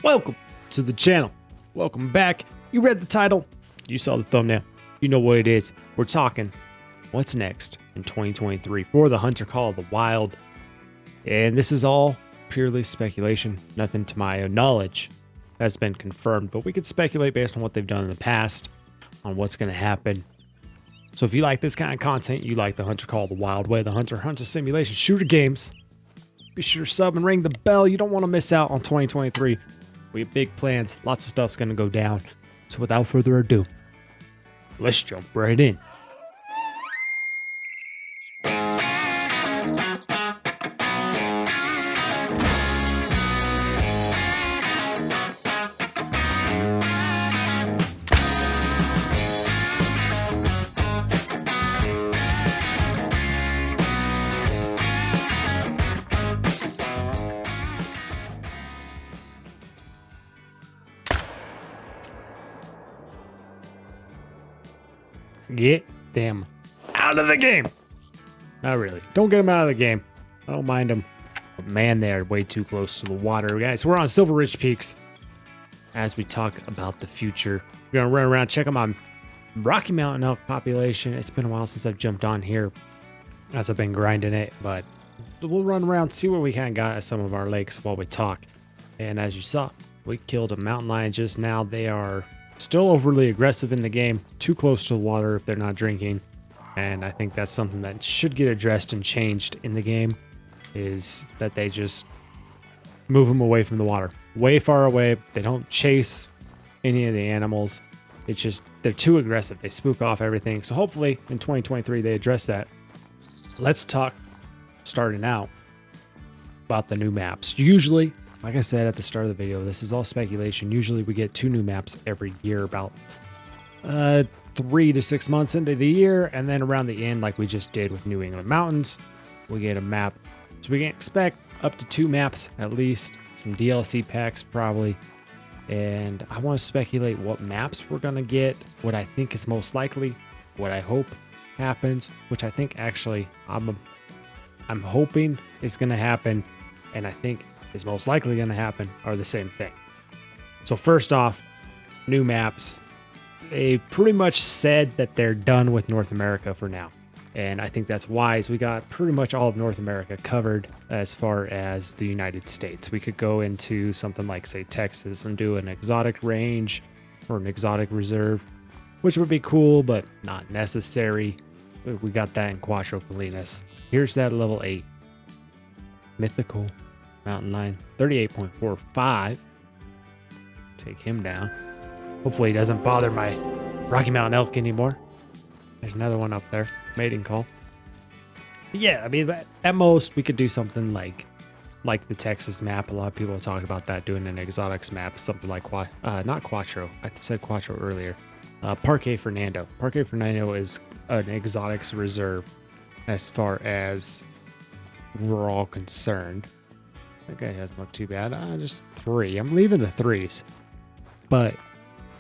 Welcome to the channel. Welcome back. You read the title. You saw the thumbnail. You know what it is. We're talking what's next in 2023 for the Hunter Call of the Wild. And this is all purely speculation. Nothing to my own knowledge has been confirmed, but we could speculate based on what they've done in the past on what's going to happen. So if you like this kind of content, you like the Hunter Call of the Wild way, the Hunter Simulation shooter games, be sure to sub and ring the bell. You don't want to miss out on 2023. We have big plans. Lots of stuff's going to go down. So without further ado, let's jump right in. Get them out of the game. Not really. Don't get them out of the game. I don't mind them. But man, they're way too close to the water. Guys, we're on Silver Ridge Peaks as we talk about the future. We're going to run around, check on my Rocky Mountain elk population. It's been a while since I've jumped on here as I've been grinding it, but we'll run around, see what we kind of got at some of our lakes while we talk. And as you saw, we killed a mountain lion just now. They are still overly aggressive in the game, too close to the water if they're not drinking. And I think that's something that should get addressed and changed in the game, is that they just move them away from the water, way far away. They don't chase any of the animals. It's just, they're too aggressive. They spook off everything. So hopefully in 2023, they address that. Let's talk, starting out, about the new maps. Usually, like I said at the start of the video, this is all speculation. Usually we get 2 new maps every year, about 3 to 6 months into the year. And then around the end, like we just did with New England Mountains, we get a map. So we can expect up to 2 maps, at least some DLC packs probably. And I want to speculate what maps we're going to get, what I think is most likely, what I hope happens, which I think actually I'm hoping is going to happen. And I think is most likely going to happen are the same thing. So first off, new maps. They pretty much said that they're done with North America for now. And I think that's wise. We got pretty much all of North America covered as far as the United States. We could go into something like, say, Texas and do an exotic range or an exotic reserve, which would be cool, but not necessary. We got that in Cuatro Colinas. Here's that level 8. Mythical mountain lion, 38.45. Take him down. Hopefully he doesn't bother my Rocky Mountain elk anymore. There's another one up there. Mating call. But yeah, I mean, at most we could do something like the Texas map. A lot of people talk about that, doing an exotics map, something like not Cuatro. I said Cuatro earlier. Parque Fernando. Parque Fernando is an exotics reserve as far as we're all concerned. That guy doesn't look too bad. Just 3. I'm leaving the 3s. But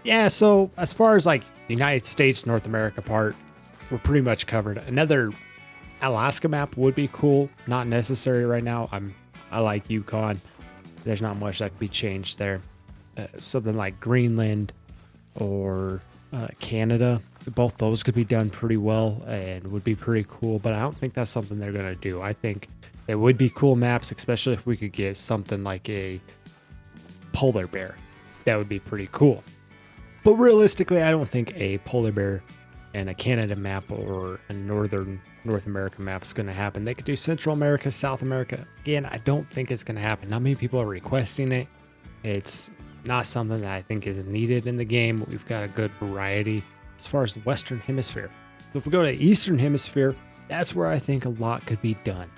yeah, so as far as like the United States, North America part, we're pretty much covered. Another Alaska map would be cool. Not necessary right now. I like Yukon. There's not much that could be changed there. Something like Greenland or Canada. Both those could be done pretty well and would be pretty cool. But I don't think that's something they're going to do. I think it would be cool maps, especially if we could get something like a polar bear. That would be pretty cool. But realistically, I don't think a polar bear and a Canada map or a northern North America map is going to happen. They could do Central America, South America. Again, I don't think it's going to happen. Not many people are requesting it. It's not something that I think is needed in the game. We've got a good variety as far as the Western Hemisphere. So if we go to the Eastern Hemisphere, that's where I think a lot could be done.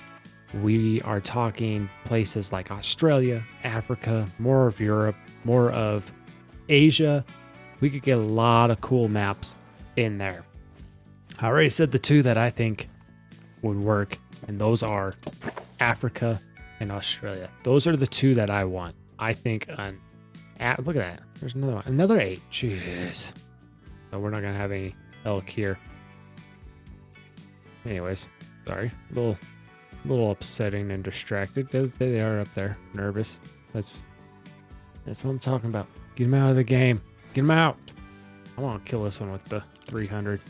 We are talking places like Australia, Africa, more of Europe, more of Asia. We could get a lot of cool maps in there. I already said the 2 that I think would work, and those are Africa and Australia. Those are the 2 that I want. I think look at that. There's another one. Another 8. Jeez. So we're not going to have any elk here. Anyways, sorry. A little upsetting and distracted. They are up there, nervous. Let's That's what I'm talking about. Get him out of the game. Get him out. I want to kill this one with the 300.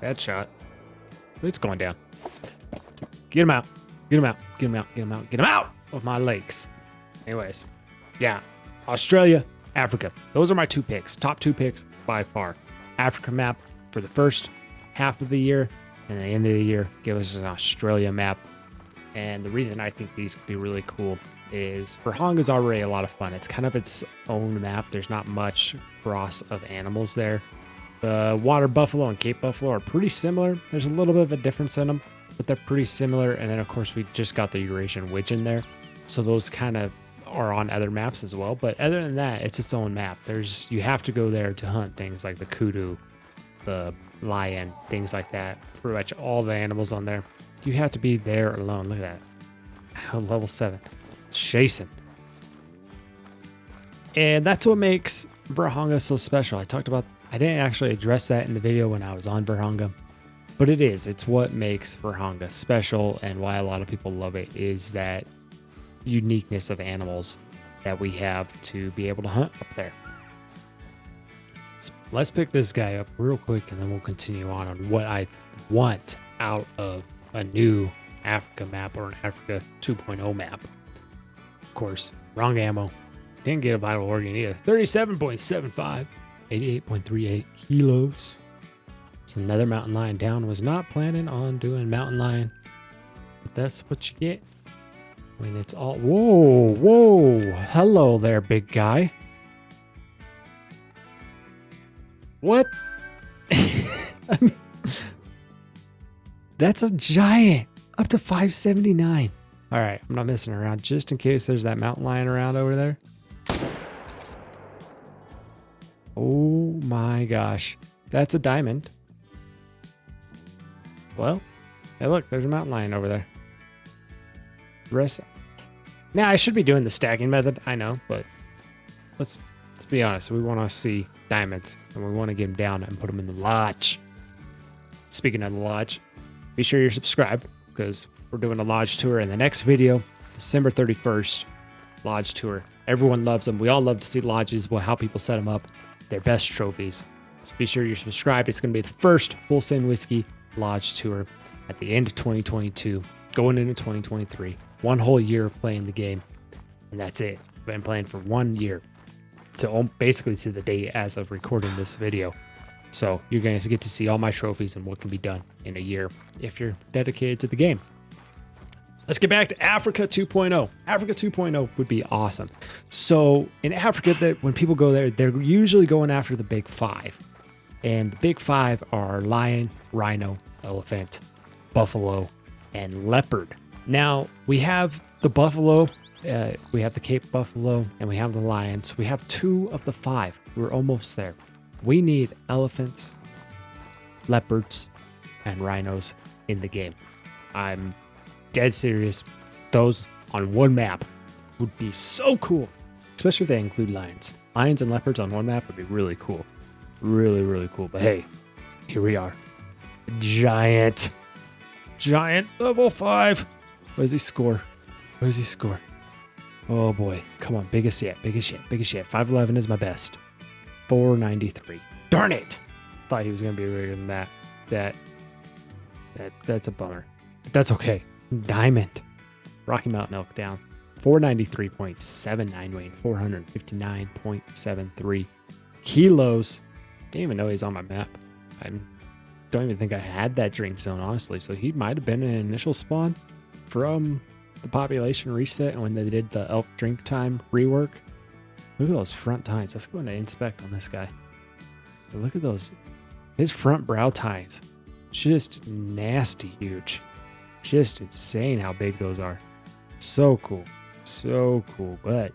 Bad shot. It's going down. Get him out. Get him out. Get him out. Get him out. Get him out of my lakes. Anyways, yeah. Australia, Africa. Those are my 2 picks. Top 2 picks by far. Africa map for the first half of the year, and at the end of the year, give us an Australia map. And the reason I think these could be really cool is Virhonga is already a lot of fun. It's kind of its own map. There's not much cross of animals there. The water buffalo and Cape buffalo are pretty similar. There's a little bit of a difference in them, but they're pretty similar. And then, of course, we just got the Eurasian widge in there. So those kind of are on other maps as well. But other than that, it's its own map. You have to go there to hunt things like the kudu, the lion, things like that. Pretty much all the animals on there. You have to be there alone. Look at that. Level 7. Chasing. And that's what makes Virhonga so special. I didn't actually address that in the video when I was on Virhonga, but it is. It's what makes Virhonga special, and why a lot of people love it is that uniqueness of animals that we have to be able to hunt up there. Let's pick this guy up real quick, and then we'll continue on what I want out of a new Africa map or an Africa 2.0 map. Of course, wrong ammo. Didn't get a vital organ either. 37.75, 88.38 kilos. It's another mountain lion down. Was not planning on doing mountain lion, but that's what you get when it's all. Whoa. Hello there, big guy. What? That's a giant. Up to 579. All right, I'm not messing around just in case there's that mountain lion around over there. Oh my gosh. That's a diamond. Well, hey look, there's a mountain lion over there. Now I should be doing the stacking method, I know, but let's be honest. We want to see diamonds, and we want to get them down and put them in the lodge. Speaking of the lodge, be sure you're subscribed, because we're doing a lodge tour in the next video, December 31st, lodge tour. Everyone loves them. We all love to see lodges, how people set them up, their best trophies. So be sure you're subscribed. It's going to be the first Full Send Whiskey lodge tour at the end of 2022, going into 2023. 1 whole year of playing the game, and that's it. I've been playing for 1 year. So basically to the day as of recording this video. So you're going to get to see all my trophies and what can be done in a year if you're dedicated to the game. Let's get back to Africa 2.0. Africa 2.0 would be awesome. So in Africa, when people go there, they're usually going after the big 5. And the big 5 are lion, rhino, elephant, buffalo, and leopard. Now, we have the buffalo, we have the Cape buffalo, and we have the lion. So we have 2 of the 5. We're almost there. We need elephants, leopards, and rhinos in the game. I'm dead serious. Those on one map would be so cool, especially if they include lions. Lions and leopards on one map would be really cool. Really, really cool. But hey, here we are. Giant level 5. What does he score? What does he score? Oh boy. Come on. Biggest yet. 511 is my best. 493. Darn it. Thought he was going to be bigger than that. That's a bummer. But that's okay. Diamond. Rocky Mountain Elk down. 493.79 weight. 459.73 kilos. Didn't even know he's on my map. I don't even think I had that drink zone, honestly. So he might have been an initial spawn from the population reset and when they did the elk drink time rework. Look at those front tines. Let's go into inspect on this guy. Look at those. His front brow tines. Just nasty huge. Just insane how big those are. So cool. So cool. But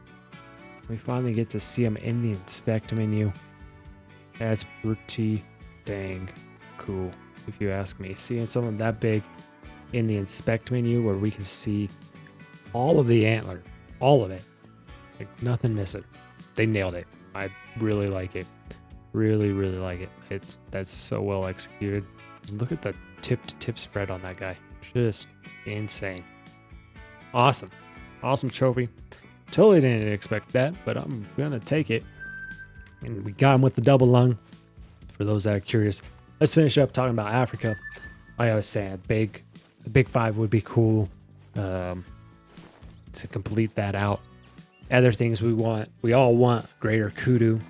we finally get to see them in the inspect menu. That's pretty dang cool, if you ask me. Seeing something that big in the inspect menu where we can see all of the antler. All of it. Like nothing missing. They nailed it. I really like it. Really, really like it. That's so well executed. Look at the tip-to-tip spread on that guy. Just insane. Awesome. Awesome trophy. Totally didn't expect that, but I'm gonna take it. And we got him with the double lung. For those that are curious, let's finish up talking about Africa. Like I was saying, the big five would be cool to complete that out. Other things we all want greater kudu.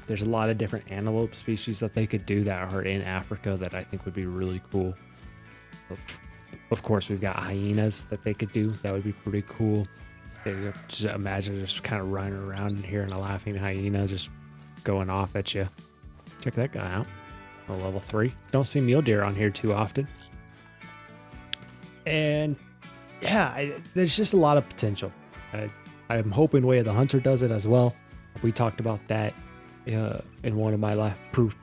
There's a lot of different antelope species that they could do that are in Africa that I think would be really cool. Of course, we've got hyenas that they could do. That would be pretty cool. Just imagine just kind of running around and hearing a laughing hyena just going off at you. Check that guy out. A level 3. Don't see mule deer on here too often. And yeah, there's just a lot of potential. I'm hoping Way of the Hunter does it as well. We talked about that in one of my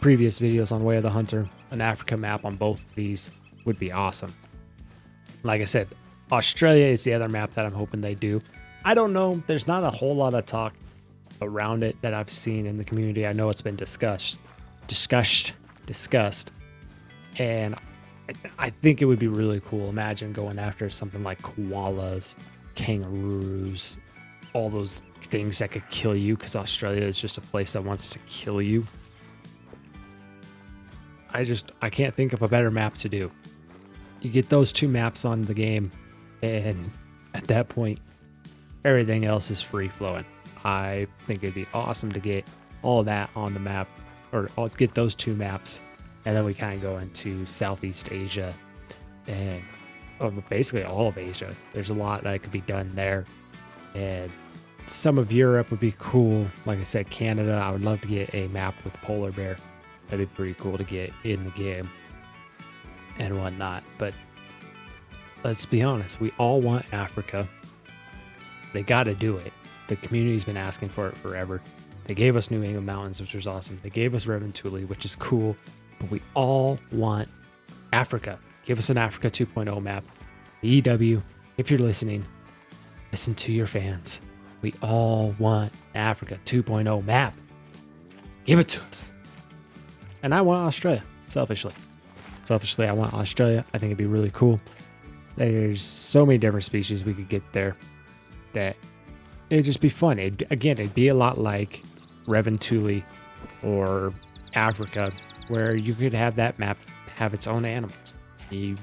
previous videos on Way of the Hunter. An Africa map on both of these would be awesome. Like I said, Australia is the other map that I'm hoping they do. I don't know. There's not a whole lot of talk around it that I've seen in the community. I know it's been discussed. And I think it would be really cool. Imagine going after something like koalas, kangaroos, all those things that could kill you, because Australia is just a place that wants to kill you. I can't think of a better map to do. You get those two maps on the game, and at that point, everything else is free flowing. I think it'd be awesome to get all of that on the map, or get those two maps, and then we kind of go into Southeast Asia and basically all of Asia. There's a lot that could be done there, and some of Europe would be cool. Like I said, Canada, I would love to get a map with polar bear. That'd be pretty cool to get in the game and whatnot. But let's be honest, we all want Africa. They got to do it. The community's been asking for it forever. They gave us New England Mountains, which was awesome. They gave us Reventuli, which is cool. But we all want Africa. Give us an Africa 2.0 map. The EW, if you're listening, listen to your fans. We all want Africa 2.0 map. Give it to us. And I want Australia, selfishly. I want Australia. I think it'd be really cool. There's so many different species we could get there that it'd just be fun. It'd be a lot like Reventuli or Africa, where you could have that map have its own animals. None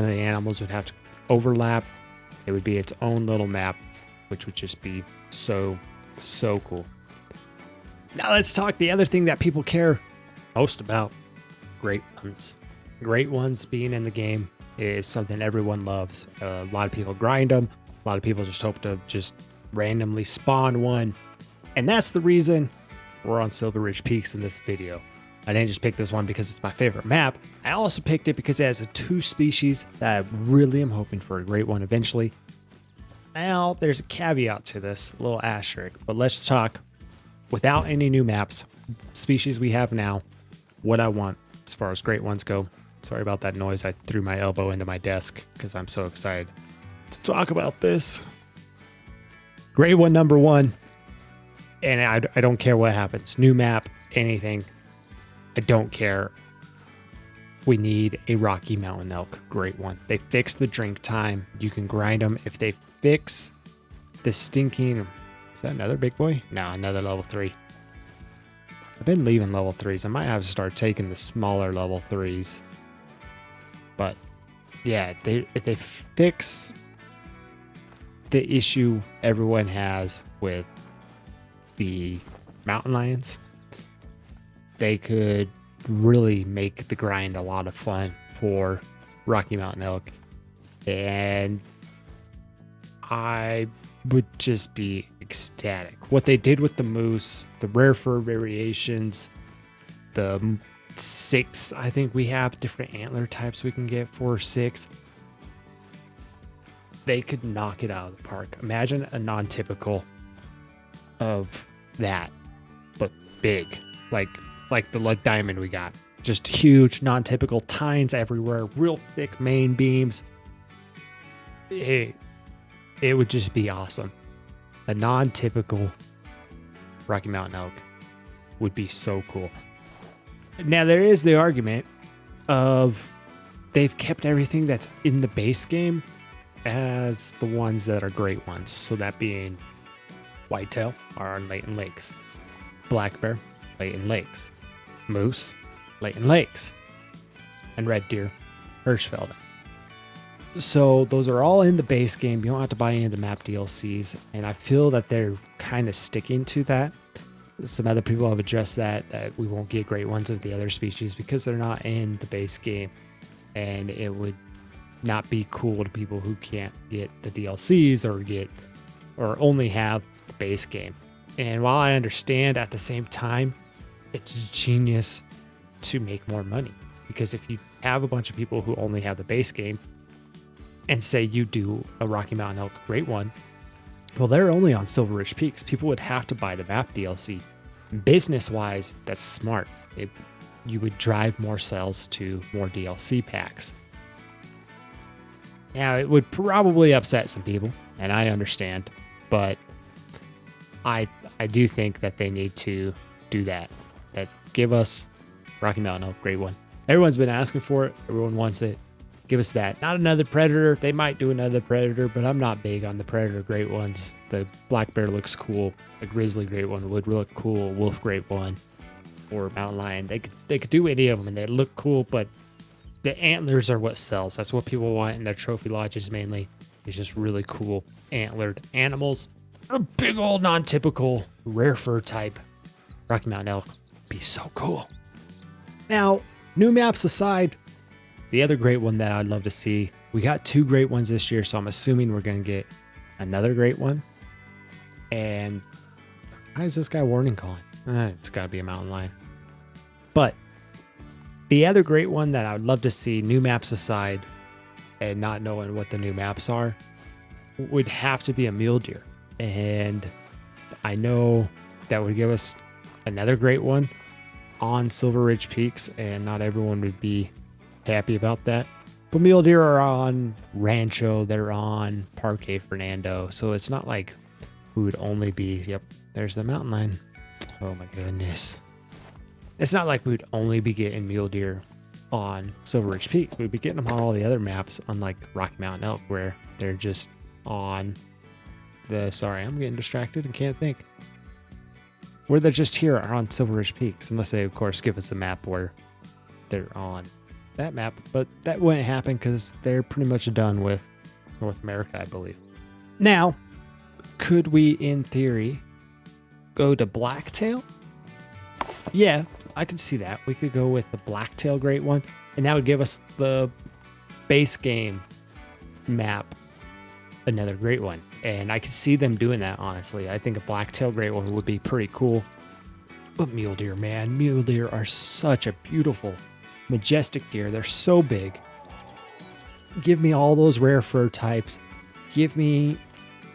of the animals would have to overlap. It would be its own little map, which would just be so cool. Now let's talk the other thing that people care most about. Great ones. Great ones being in the game is something everyone loves. A lot of people grind them. A lot of people just hope to just randomly spawn one. And that's the reason we're on Silver Ridge Peaks in this video. I didn't just pick this one because it's my favorite map. I also picked it because it has two species that I really am hoping for a great one eventually. Now, there's a caveat to this, a little asterisk, but let's talk without any new maps, species we have now, what I want as far as great ones go. Sorry about that noise. I threw my elbow into my desk because I'm so excited to talk about this. Great one, number one. And I don't care what happens. New map, anything. I don't care. We need a Rocky Mountain elk. Great one. They fixed the drink time. You can grind them. If they fix the stinking... Is that another big boy? No, another level 3. I've been leaving level 3s. I might have to start taking the smaller level 3s. But yeah, if they fix the issue everyone has with the mountain lions, they could really make the grind a lot of fun for Rocky Mountain elk. And I would just be ecstatic. What they did with the moose, the rare fur variations, the 6, I think we have different antler types we can get, 4 or 6. They could knock it out of the park. Imagine a non-typical of that, but big, like the Luck Diamond we got. Just huge, non-typical tines everywhere, real thick main beams. It would just be awesome. A non-typical Rocky Mountain elk would be so cool. Now, there is the argument of they've kept everything that's in the base game as the ones that are great ones. So that being whitetail are on Leighton Lakes, black bear, Leighton Lakes, moose, Leighton Lakes, and red deer, Hirschfelden. So those are all in the base game. You don't have to buy any of the map DLCs, and I feel that they're kind of sticking to that. Some other people have addressed that we won't get great ones of the other species because they're not in the base game, and it would not be cool to people who can't get the DLCs or only have the base game. And while I understand, at the same time, it's genius to make more money, because if you have a bunch of people who only have the base game and say you do a Rocky Mountain Elk Great One, well, they're only on Silver Ridge Peaks. People would have to buy the map DLC. Business-wise, that's smart. You would drive more sales to more DLC packs. Now, it would probably upset some people, and I understand, but I do think that they need to do that. That give us Rocky Mountain Elk Great One. Everyone's been asking for it. Everyone wants it. Give us that. Not another Predator. They might do another Predator, but I'm not big on the Predator Great Ones. The Black Bear looks cool. The Grizzly Great One would look cool. Wolf Great One or Mountain Lion. They could do any of them, and they look cool, but the antlers are what sells. That's what people want in their trophy lodges mainly. It's just really cool antlered animals. A big old non-typical rare fur type Rocky Mountain Elk would be so cool. Now, new maps aside, the other great one that I'd love to see, we got 2 great ones this year, so I'm assuming we're going to get another great one. And why is this guy warning calling? It's got to be a mountain lion. But the other great one that I would love to see, new maps aside, and not knowing what the new maps are, would have to be a mule deer. And I know that would give us another great one on Silver Ridge Peaks, and not everyone would be happy about that. But mule deer are on Rancho, they're on Parque Fernando, so it's not like we would only be, yep, there's the mountain lion. Oh my goodness. It's not like we would only be getting mule deer on Silver Ridge Peaks. We'd be getting them on all the other maps, unlike Rocky Mountain Elk, where they're just on the, sorry, I'm getting distracted and can't think. Where they're just here are on Silver Ridge Peaks, unless they, of course, give us a map where they're on that map, but that wouldn't happen because they're pretty much done with North America, I believe. Now, could we, in theory, go to blacktail? Yeah, I could see that. We could go with the blacktail Great One, and that would give us the base game map, another great one. And I could see them doing that, honestly. I think a blacktail Great One would be pretty cool. But mule deer, man, mule deer are such a beautiful, majestic deer. They're so big. Give me all those rare fur types. Give me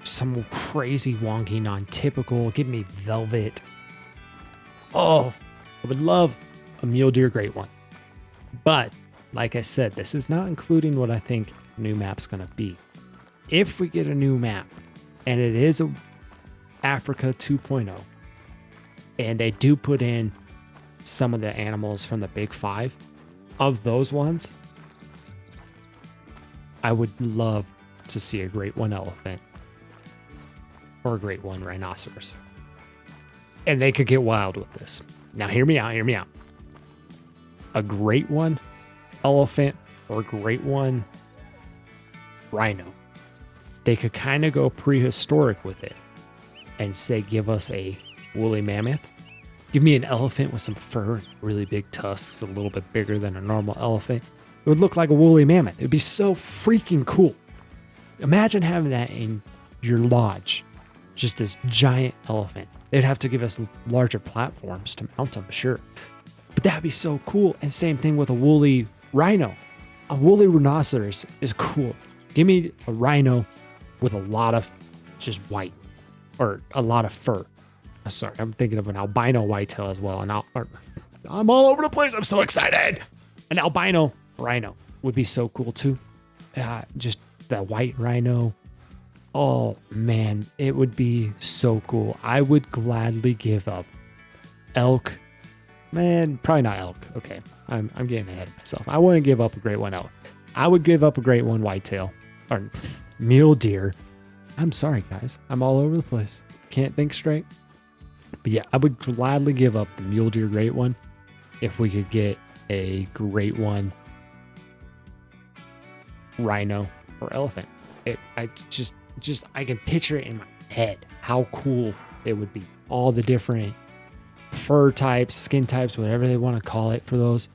some crazy wonky non-typical. Give me velvet. Oh, I would love a mule deer Great One. But like I said, this is not including what I think new map's gonna be. If we get a new map and it is a Africa 2.0, and they do put in some of the animals from the big 5, of those ones, I would love to see a Great One elephant or a Great One rhinoceros. And they could get wild with this. Now hear me out, hear me out. A Great One elephant or a Great One rhino. They could kind of go prehistoric with it and say, give us a woolly mammoth. Give me an elephant with some fur, really big tusks, a little bit bigger than a normal elephant. It would look like a woolly mammoth. It would be so freaking cool. Imagine having that in your lodge. Just this giant elephant. They'd have to give us larger platforms to mount them, sure. But that'd be so cool. And same thing with a woolly rhino. A woolly rhinoceros is cool. Give me a rhino with a lot of just white or a lot of fur. Sorry, I'm thinking of an albino whitetail as well. I'm all over the place. I'm so excited. An albino rhino would be so cool too. Just that white rhino. Oh man, it would be so cool. I would gladly give up elk. Man, probably not elk. Okay, I'm getting ahead of myself. I wouldn't give up a Great One elk. I would give up a Great One whitetail. Or mule deer. I'm sorry, guys. I'm all over the place. Can't think straight. But yeah, I would gladly give up the mule deer great one if we could get a great one rhino or elephant. I can picture it in my head how cool it would be. All the different fur types, skin types, whatever they want to call it for those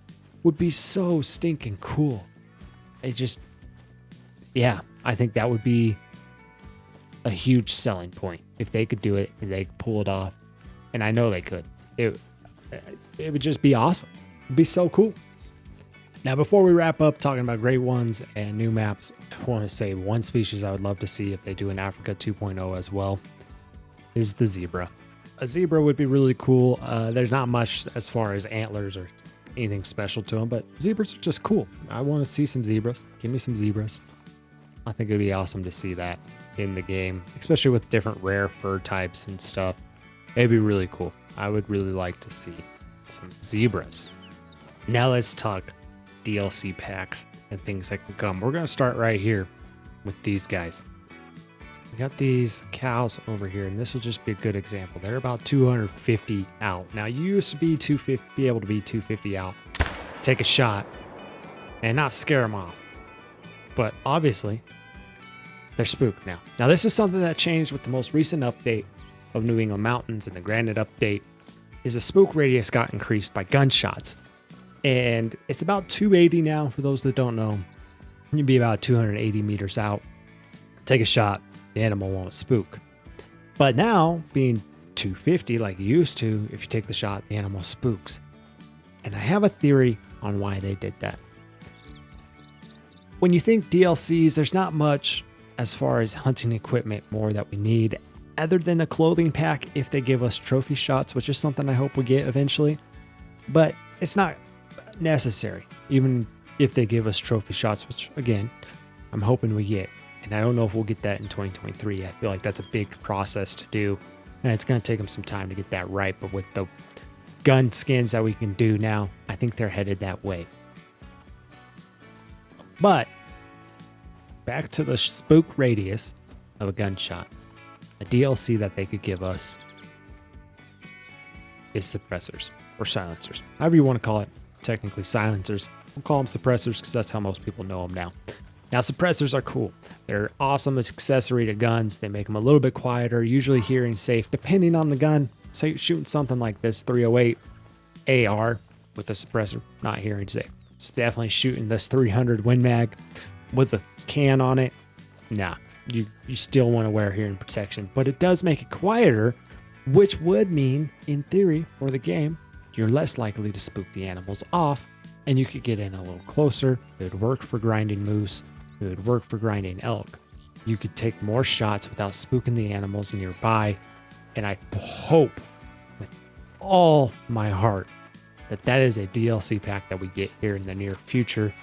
would be so stinking cool. I think that would be a huge selling point if they could do it and they could pull it off. And I know they could. It would just be awesome. It'd be so cool. Now, before we wrap up talking about great ones and new maps, I want to say one species I would love to see if they do in Africa 2.0 as well is the zebra. A zebra would be really cool. There's not much as far as antlers or anything special to them, but zebras are just cool. I want to see some zebras. Give me some zebras. I think it'd be awesome to see that in the game, especially with different rare fur types and stuff. It'd be really cool. I would really like to see some zebras. Now let's talk DLC packs and things that can come. We're going to start right here with these guys. We got these cows over here, and this will just be a good example. They're about 250 out. Now, you used to be able to be 250 out, take a shot, and not scare them off. But obviously, they're spooked now. Now, this is something that changed with the most recent update of New England Mountains and the Granite update, is the spook radius got increased by gunshots. And it's about 280 now, for those that don't know. You'd be about 280 meters out. Take a shot, the animal won't spook. But now, being 250 like you used to, if you take the shot, the animal spooks. And I have a theory on why they did that. When you think DLCs, there's not much as far as hunting equipment more that we need, other than a clothing pack if they give us trophy shots, which is something I hope we get eventually. But it's not necessary, even if they give us trophy shots, which again, I'm hoping we get. And I don't know if we'll get that in 2023. I feel like that's a big process to do, and it's going to take them some time to get that right. But with the gun skins that we can do now, I think they're headed that way. But back to the spook radius of a gunshot. A DLC that they could give us is suppressors or silencers. However you want to call it. Technically silencers. We'll call them suppressors because that's how most people know them now. Now, suppressors are cool. They're awesome accessory to guns. They make them a little bit quieter, usually hearing safe, depending on the gun. Say you're shooting something like this 308 AR with a suppressor, not hearing safe. It's definitely shooting this 300 Win Mag with a can on it. Nah, you still want to wear hearing protection, but it does make it quieter, which would mean, in theory, for the game, you're less likely to spook the animals off, and you could get in a little closer. It would work for grinding moose. It would work for grinding elk. You could take more shots without spooking the animals nearby, and I hope with all my heart that is a DLC pack that we get here in the near future.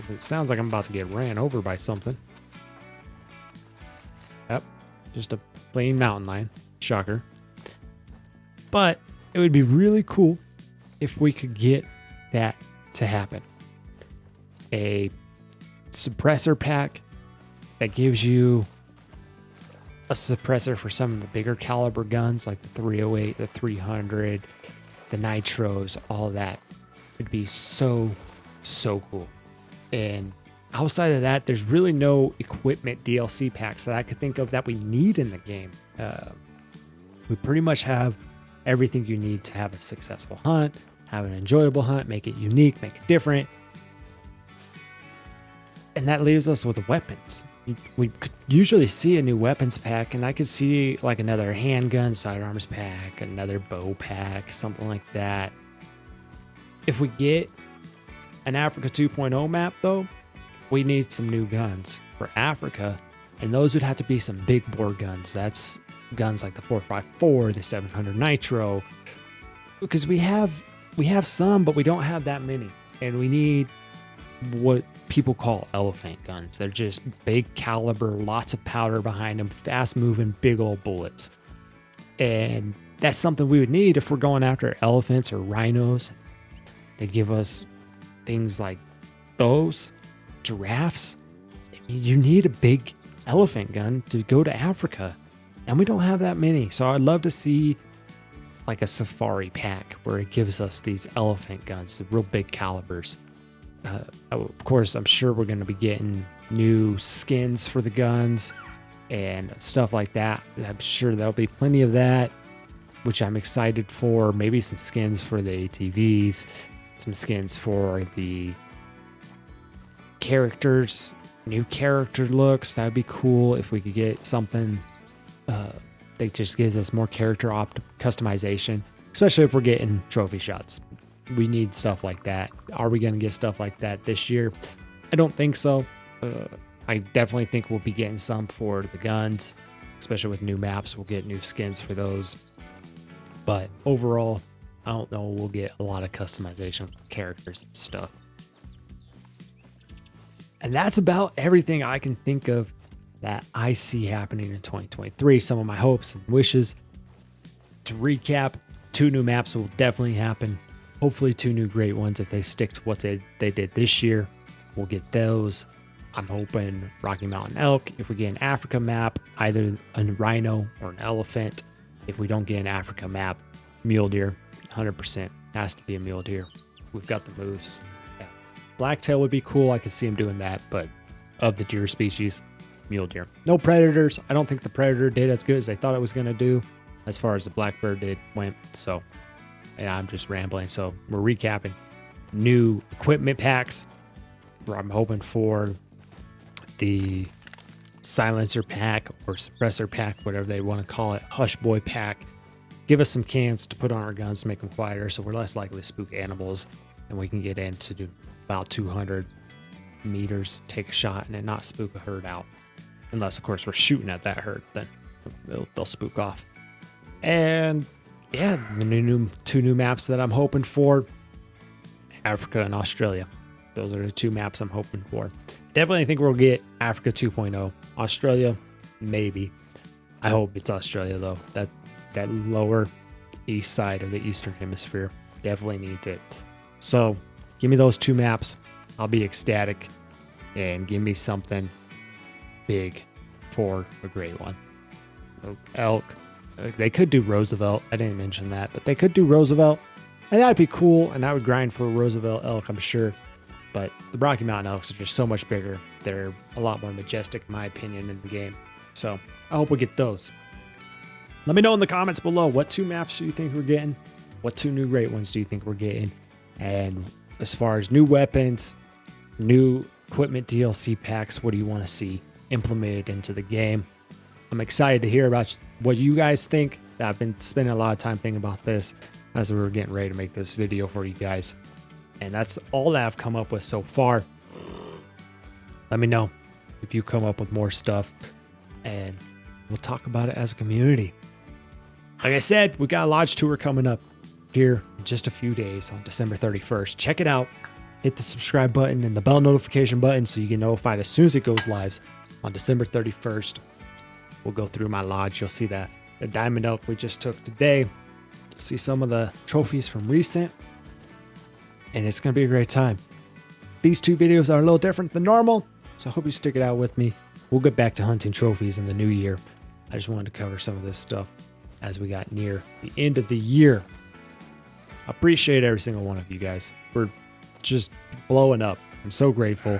It sounds like I'm about to get ran over by something. Yep, just a plain mountain lion. Shocker. But it would be really cool if we could get that to happen. A suppressor pack that gives you a suppressor for some of the bigger caliber guns like the 308, the 300, the nitros, all of that. It'd be so cool. And outside of that, there's really no equipment DLC packs that I could think of that we need in the game. We pretty much have everything you need to have a successful hunt, have an enjoyable hunt, make it unique, make it different. And that leaves us with weapons. We could usually see a new weapons pack, and I could see like another handgun, sidearms pack, another bow pack, something like that. If we get an Africa 2.0 map, though, we need some new guns for Africa, and those would have to be some big bore guns. That's guns like the 4.54, the 700 nitro, because we have some, but we don't have that many, and we need what people call elephant guns. They're just big caliber, lots of powder behind them, fast moving, big old bullets. And that's something we would need if we're going after elephants or rhinos. They give us things like those, giraffes. They you need a big elephant gun to go to Africa, and we don't have that many. So I'd love to see like a safari pack where it gives us these elephant guns, the real big calibers. Of course, I'm sure we're going to be getting new skins for the guns and stuff like that. I'm sure there'll be plenty of that, which I'm excited for. Maybe some skins for the ATVs, some skins for the characters, new character looks. That would be cool if we could get something that just gives us more character customization, especially if we're getting trophy shots. We need stuff like that. Are we going to get stuff like that this year? I don't think so. I definitely think we'll be getting some for the guns, especially with new maps. We'll get new skins for those. But overall, I don't know. We'll get a lot of customization of characters and stuff. And that's about everything I can think of that I see happening in 2023. Some of my hopes and wishes. To recap, 2 new maps will definitely happen. Hopefully 2 new great ones. If they stick to what they did this year, we'll get those. I'm hoping Rocky Mountain elk. If we get an Africa map, either a rhino or an elephant. If we don't get an Africa map, mule deer, 100% has to be a mule deer. We've got the moose. Yeah. Blacktail would be cool. I could see him doing that, but of the deer species, mule deer. No predators. I don't think the predator did as good as they thought it was going to do as far as the blackbird went. So, yeah, I'm just rambling. So we're recapping new equipment packs. Where I'm hoping for the silencer pack or suppressor pack, whatever they want to call it, hush boy pack. Give us some cans to put on our guns to make them quieter, so we're less likely to spook animals, and we can get in to do about 200 meters, take a shot, and then not spook a herd out. Unless, of course, we're shooting at that herd, then they'll spook off. And yeah, the 2 new maps that I'm hoping for, Africa and Australia. Those are the 2 maps I'm hoping for. Definitely think we'll get Africa 2.0. Australia, maybe. I hope it's Australia, though. That lower east side of the Eastern Hemisphere definitely needs it. So give me those 2 maps. I'll be ecstatic. And give me something big for a great one. Elk. They could do Roosevelt. I didn't mention that, but they could do Roosevelt. And that'd be cool. And I would grind for a Roosevelt elk, I'm sure. But the Rocky Mountain elks are just so much bigger. They're a lot more majestic, in my opinion, in the game. So I hope we get those. Let me know in the comments below, what 2 maps do you think we're getting? What 2 new great ones do you think we're getting? And as far as new weapons, new equipment DLC packs, what do you want to see implemented into the game? I'm excited to hear about what you guys think. I've been spending a lot of time thinking about this as we were getting ready to make this video for you guys. And that's all that I've come up with so far. Let me know if you come up with more stuff, and we'll talk about it as a community. Like I said, we got a Lodge tour coming up here in just a few days on December 31st. Check it out. Hit the subscribe button and the bell notification button so you get notified as soon as it goes live on December 31st. We'll go through my lodge. You'll see that the diamond elk we just took today. You'll see some of the trophies from recent. And it's going to be a great time. These 2 videos are a little different than normal, so I hope you stick it out with me. We'll get back to hunting trophies in the new year. I just wanted to cover some of this stuff as we got near the end of the year. I appreciate every single one of you guys. We're just blowing up. I'm so grateful.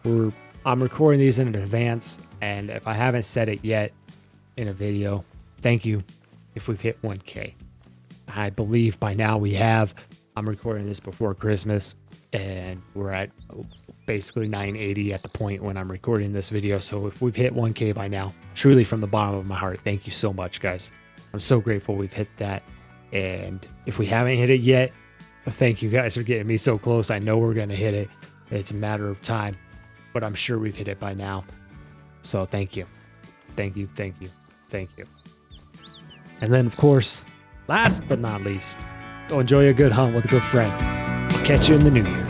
I'm recording these in advance, and if I haven't said it yet in a video, thank you if we've hit 1K. I believe by now we have. I'm recording this before Christmas, and we're at basically 980 at the point when I'm recording this video. So if we've hit 1K by now, truly from the bottom of my heart, thank you so much, guys. I'm so grateful we've hit that. And if we haven't hit it yet, thank you guys for getting me so close. I know we're going to hit it. It's a matter of time, but I'm sure we've hit it by now. So thank you. Thank you, thank you, thank you. And then, of course, last but not least, go enjoy a good hunt with a good friend. I'll catch you in the new year.